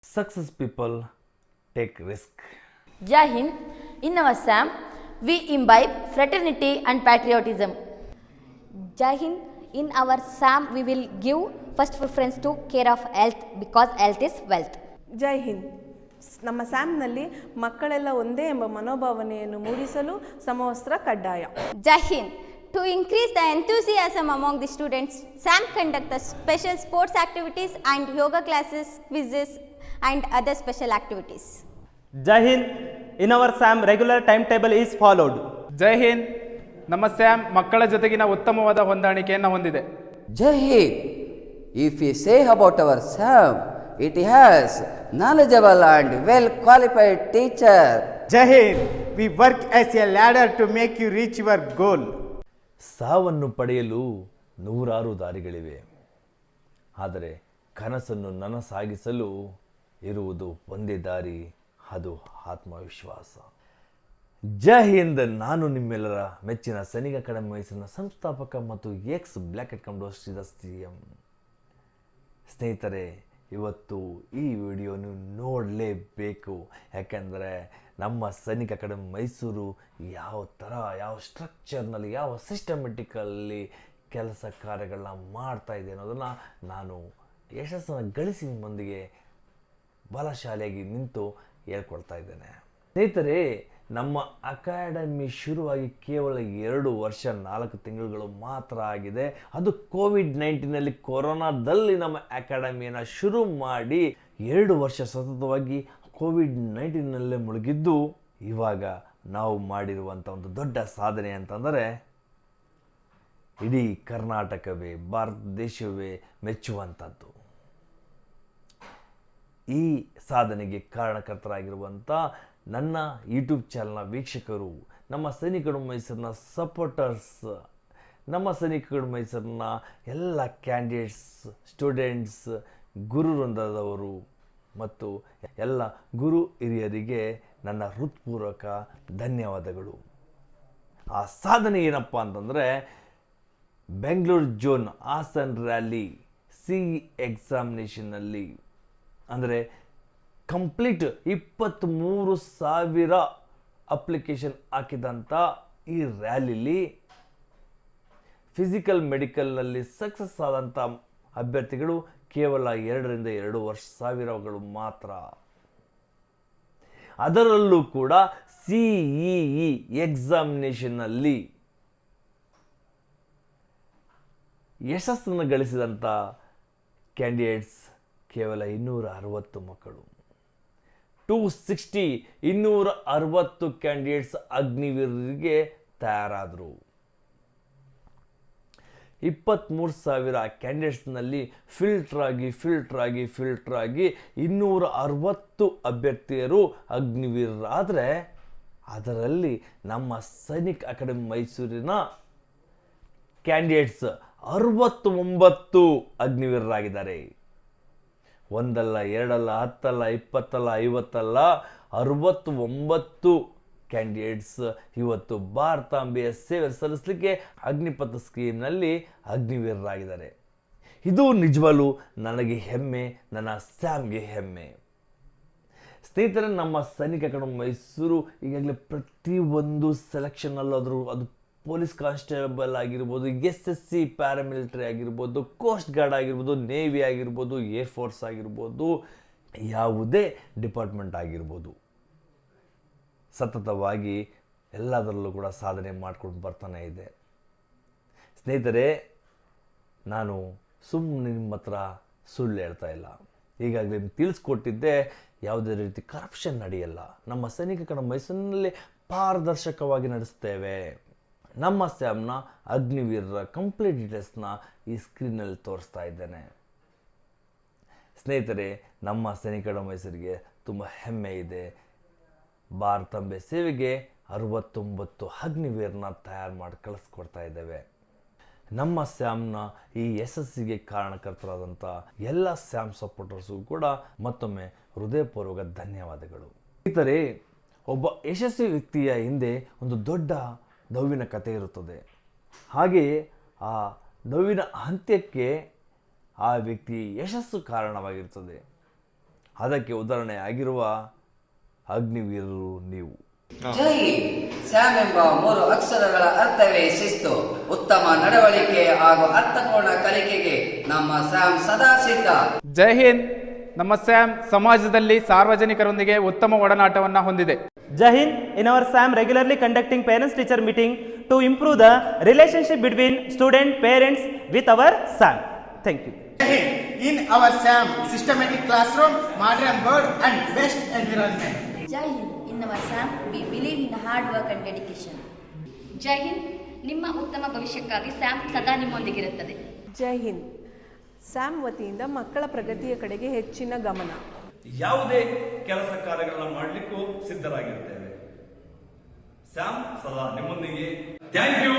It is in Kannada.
Success people take risk. Jai Hind, in our SAM, we imbibe fraternity and patriotism. Jai Hind, in our SAM, we will give first preference to care of health because health is wealth. ಜೈ ಹಿಂದ್. ನಮ್ಮ ಸ್ಯಾಮ್ನಲ್ಲಿ ಮಕ್ಕಳೆಲ್ಲ ಒಂದೇ ಎಂಬ ಮನೋಭಾವನೆಯನ್ನು ಮೂಡಿಸಲು ಸಮವಸ್ತ್ರ ಕಡ್ಡಾಯ. Jai Hind. To increase the enthusiasm among the students, SAM conducts special sports activities and yoga classes, quizzes and other special activities. Jai Hind, in our SAM regular timetable is followed. ಜೈ ಹಿಂದ್. ನಮ್ಮ ಸ್ಯಾಮ್ ಮಕ್ಕಳ ಜೊತೆಗಿನ ಉತ್ತಮವಾದ ಹೊಂದಾಣಿಕೆಯನ್ನು ಹೊಂದಿದೆ. Jai Hind. If we say about our SAM, it has knowledgeable and well qualified teacher. Jai Hind, we work as a ladder to make you reach your goal. ಸಾವನ್ನು ಪಡೆಯಲು ನೂರಾರು ದಾರಿಗಳಿವೆ, ಆದರೆ ಕನಸನ್ನು ನನಸಾಗಿಸಲು ಇರುವುದು ಒಂದೇ ದಾರಿ, ಅದು ಆತ್ಮವಿಶ್ವಾಸ. ಜೈ ಹಿಂದ್. ನಾನು ನಿಮ್ಮೆಲ್ಲರ ಮೆಚ್ಚಿನ ಸೈನಿಕ ಅಕಾಡೆಮಿ ಮೈಸೂರಿನ ಸಂಸ್ಥಾಪಕ ಮತ್ತು ಎಕ್ಸ್ ಬ್ಲ್ಯಾಕ್ ಅಂಡ್ ಕಂಡೋ ಶ್ರೀಧರ್ CM. ಸ್ನೇಹಿತರೆ, ಇವತ್ತು ಈ ವಿಡಿಯೋ ನೀವು ನೋಡಲೇಬೇಕು, ಯಾಕೆಂದರೆ ನಮ್ಮ ಸೈನಿಕ ಅಕಾಡೆಮಿ ಮೈಸೂರು ಯಾವ ಥರ, ಯಾವ ಸ್ಟ್ರಕ್ಚರ್ನಲ್ಲಿ, ಯಾವ ಸಿಸ್ಟಮೆಟಿಕಲ್ಲಿ ಕೆಲಸ ಕಾರ್ಯಗಳನ್ನ ಮಾಡ್ತಾ ಇದೆ ಅನ್ನೋದನ್ನು ನಾನು ಯಶಸ್ಸನ್ನು ಗಳಿಸಿ ನಿಮ್ಮೊಂದಿಗೆ ಬಲಶಾಲಿಯಾಗಿ ನಿಂತು ಹೇಳ್ಕೊಳ್ತಾ ಇದ್ದೇನೆ. ಸ್ನೇಹಿತರೆ, ನಮ್ಮ ಅಕಾಡೆಮಿ ಶುರುವಾಗಿ ಕೇವಲ 2 ವರ್ಷ 4 ತಿಂಗಳುಗಳು ಮಾತ್ರ ಆಗಿದೆ. ಅದು ಕೋವಿಡ್-19ನಲ್ಲಿ ಕೊರೋನಾದಲ್ಲಿ ನಮ್ಮ ಅಕಾಡೆಮಿಯನ್ನು ಶುರು ಮಾಡಿ 2 ವರ್ಷ ಸತತವಾಗಿ ಕೋವಿಡ್-19ನಲ್ಲೇ ಮುಳುಗಿದ್ದು, ಇವಾಗ ನಾವು ಮಾಡಿರುವಂಥ ಒಂದು ದೊಡ್ಡ ಸಾಧನೆ ಅಂತಂದರೆ ಇಡೀ ಕರ್ನಾಟಕವೇ, ಭಾರತ ದೇಶವೇ ಮೆಚ್ಚುವಂಥದ್ದು. ಈ ಸಾಧನೆಗೆ ಕಾರಣಕರ್ತರಾಗಿರುವಂಥ ನನ್ನ ಯೂಟ್ಯೂಬ್ ಚಾನಲ್ನ ವೀಕ್ಷಕರು, ನಮ್ಮ ಸೈನಿಕ ಅಕಾಡೆಮಿ ಮೈಸೂರಿನ ಸಪೋರ್ಟರ್ಸ್, ನಮ್ಮ ಸೈನಿಕ ಅಕಾಡೆಮಿ ಮೈಸೂರಿನ ಎಲ್ಲ ಕ್ಯಾಂಡಿಡೇಟ್ಸ್, ಸ್ಟೂಡೆಂಟ್ಸ್, ಗುರು ವೃಂದದವರು ಮತ್ತು ಎಲ್ಲ ಗುರು ಹಿರಿಯರಿಗೆ ನನ್ನ ಹೃತ್ಪೂರ್ವಕ ಧನ್ಯವಾದಗಳು. ಆ ಸಾಧನೆ ಏನಪ್ಪ ಅಂತಂದರೆ, ಬೆಂಗಳೂರು ಝೋನ್ ಹಾಸನ್ ರ್ಯಾಲಿ ಎಕ್ಸಾಮಿನೇಷನ್ನಲ್ಲಿ ಅಂದರೆ ಕಂಪ್ಲೀಟ್ 23,000 ಅಪ್ಲಿಕೇಶನ್ ಹಾಕಿದಂಥ ಈ ರ್ಯಾಲಿಲಿ ಫಿಸಿಕಲ್ ಮೆಡಿಕಲ್ನಲ್ಲಿ ಸಕ್ಸಸ್ ಆದಂಥ ಅಭ್ಯರ್ಥಿಗಳು ಕೇವಲ 2ರಿಂದ 2,500 ಮಾತ್ರ. ಅದರಲ್ಲೂ ಕೂಡ CEE ಎಕ್ಸಾಮಿನೇಷನ್ನಲ್ಲಿ ಯಶಸ್ಸನ್ನು ಗಳಿಸಿದಂಥ ಕ್ಯಾಂಡಿಡೇಟ್ಸ್ ಕೇವಲ 260 ಮಕ್ಕಳು. 260 ಕ್ಯಾಂಡಿಡೇಟ್ಸ್ ಅಗ್ನಿವೀರರಿಗೆ ತಯಾರಾದರು. 23,000 ಕ್ಯಾಂಡಿಡೇಟ್ಸ್ನಲ್ಲಿ ಫಿಲ್ಟರ್ ಆಗಿ 260 ಅಭ್ಯರ್ಥಿಯರು ಅಗ್ನಿವೀರರಾದರೆ, ಅದರಲ್ಲಿ ನಮ್ಮ ಸೈನಿಕ ಅಕಾಡೆಮಿ ಮೈಸೂರಿನ ಕ್ಯಾಂಡಿಡೇಟ್ಸ್ 69 ಅಗ್ನಿವೀರರಾಗಿದ್ದಾರೆ. 1 ಅಲ್ಲ 2 ಅಲ್ಲ 10 ಅಲ್ಲ 20 ಅಲ್ಲ 50 ಅಲ್ಲ 69 ಕ್ಯಾಂಡಿಡೇಟ್ಸ್ ಇವತ್ತು ಭಾರತಾಂಬೆಯ ಸೇವೆ ಸಲ್ಲಿಸಲಿಕ್ಕೆ ಅಗ್ನಿಪಥ ಸ್ಕೀಮ್ನಲ್ಲಿ ಅಗ್ನಿವೀರರಾಗಿದ್ದಾರೆ. ಇದು ನಿಜವಾಗ್ಲೂ ನನಗೆ ಹೆಮ್ಮೆ, ನನ್ನ ಸ್ಯಾಮ್ಗೆ ಹೆಮ್ಮೆ. ಸ್ನೇಹಿತರೆ, ನಮ್ಮ ಸೈನಿಕ ಅಕಾಡೆಮಿ ಮೈಸೂರು ಈಗಾಗಲೇ ಪ್ರತಿಯೊಂದು ಸೆಲೆಕ್ಷನ್ನಲ್ಲಾದರೂ, ಅದು ಪೊಲೀಸ್ ಕಾನ್ಸ್ಟೇಬಲ್ ಆಗಿರ್ಬೋದು, SSC ಪ್ಯಾರಾಮಿಲಿಟರಿ ಆಗಿರ್ಬೋದು, ಕೋಸ್ಟ್ ಗಾರ್ಡ್ ಆಗಿರ್ಬೋದು, ನೇವಿ ಆಗಿರ್ಬೋದು, ಏರ್ಫೋರ್ಸ್ ಆಗಿರ್ಬೋದು, ಯಾವುದೇ ಡಿಪಾರ್ಟ್ಮೆಂಟ್ ಆಗಿರ್ಬೋದು, ಸತತವಾಗಿ ಎಲ್ಲದರಲ್ಲೂ ಕೂಡ ಸಾಧನೆ ಮಾಡ್ಕೊಂಡು ಬರ್ತಾನೆ ಇದೆ. ಸ್ನೇಹಿತರೆ, ನಾನು ಸುಮ್ಮನೆ ನಿಮ್ಮ ಹತ್ರ ಸುಳ್ಳು ಹೇಳ್ತಾ ಇಲ್ಲ. ಈಗಾಗಲೇ ತಿಳಿಸ್ಕೊಟ್ಟಿದ್ದೆ, ಯಾವುದೇ ರೀತಿ ಕರಪ್ಷನ್ ನಡೆಯಲ್ಲ. ನಮ್ಮ ಸೈನಿಕ ಅಕಾಡೆಮಿ ಮೈಸೂರಿನಲ್ಲಿ ಪಾರದರ್ಶಕವಾಗಿ ನಡೆಸ್ತೇವೆ. ನಮ್ಮ ಸ್ಯಾಮ್ನ ಅಗ್ನಿವೀರರ ಕಂಪ್ಲೀಟ್ ಡೀಟೇಲ್ಸ್ನ ಈ ಸ್ಕ್ರೀನಲ್ಲಿ ತೋರಿಸ್ತಾ ಇದ್ದೇನೆ. ಸ್ನೇಹಿತರೆ, ನಮ್ಮ ಸೈನಿಕ ಅಕಾಡೆಮಿ ಮೈಸೂರಿಗೆ ತುಂಬ ಹೆಮ್ಮೆ ಇದೆ. ಭಾರತಾಂಬೆ ಸೇವೆಗೆ 69 ಅಗ್ನಿವೀರನ ತಯಾರು ಮಾಡಿ ಕಳಿಸ್ಕೊಡ್ತಾ ಇದ್ದೇವೆ. ನಮ್ಮ ಸ್ಯಾಮ್ನ ಈ ಯಶಸ್ಸಿಗೆ ಕಾರಣಕರ್ತರಾದಂಥ ಎಲ್ಲ ಸ್ಯಾಮ್ ಸಪೋರ್ಟರ್ಸ್ಗೂ ಕೂಡ ಮತ್ತೊಮ್ಮೆ ಹೃದಯಪೂರ್ವಕ ಧನ್ಯವಾದಗಳು. ಸ್ನೇಹಿತರೆ, ಒಬ್ಬ ಯಶಸ್ವಿ ವ್ಯಕ್ತಿಯ ಹಿಂದೆ ಒಂದು ದೊಡ್ಡ ನೋವಿನ ಕಥೆ ಇರುತ್ತದೆ. ಹಾಗೆಯೇ ಆ ನೋವಿನ ಅಂತ್ಯಕ್ಕೆ ಆ ವ್ಯಕ್ತಿ ಯಶಸ್ಸು ಕಾರಣವಾಗಿರ್ತದೆ. ಅದಕ್ಕೆ ಉದಾಹರಣೆ ಆಗಿರುವ ಅಗ್ನಿವೀರರು ನೀವು. ಜೈ ಸ್ಯಾಮ್ ಎಂಬ 3 ಅಕ್ಷರಗಳ ಅರ್ಥವೇ ಶಿಸ್ತು. ಉತ್ತಮ ನಡವಳಿಕೆ ಹಾಗೂ ಅರ್ಥಪೂರ್ಣ ಕಲಿಕೆಗೆ ನಮ್ಮ ಸ್ಯಾಮ್ ಸದಾ ಸಿದ್ಧ. ಜೈ ಹಿಂದ್. ನಮ್ಮ ಸ್ಯಾಮ್ ಸಮಾಜದಲ್ಲಿ ಸಾರ್ವಜನಿಕರೊಂದಿಗೆ ಉತ್ತಮ ಒಡನಾಟವನ್ನು ಹೊಂದಿದೆ. Jai Hind. In our SAM regularly conducting parents-teacher meeting to improve the relationship between student parents with our SAM. Thank you. In our SAM systematic classroom, modern board and best environment. Jai Hind. In our SAM, we believe in hard work and dedication. ಜೈ ಹಿಂದ್. ನಿಮ್ಮ ಉತ್ತಮ ಭವಿಷ್ಯಕ್ಕಾಗಿ ಸ್ಯಾಮ್ ಸದಾ ನಿಮ್ಮೊಂದಿಗಿರುತ್ತದೆ. ಜೈ ಹಿಂದ್. ಸ್ಯಾಮ್ ವತಿಯಿಂದ ಮಕ್ಕಳ ಪ್ರಗತಿಯ ಕಡೆಗೆ ಹೆಚ್ಚಿನ ಗಮನ. ಯಾವುದೇ ಕೆಲಸ ಕಾರ್ಯಗಳನ್ನ ಮಾಡಲಿಕ್ಕೂ ಸಿದ್ಧರಾಗಿರ್ತೇವೆ. ಸ್ಯಾಮ್ ಸದಾ ನಿಮ್ಮೊಂದಿಗೆ. Thank you.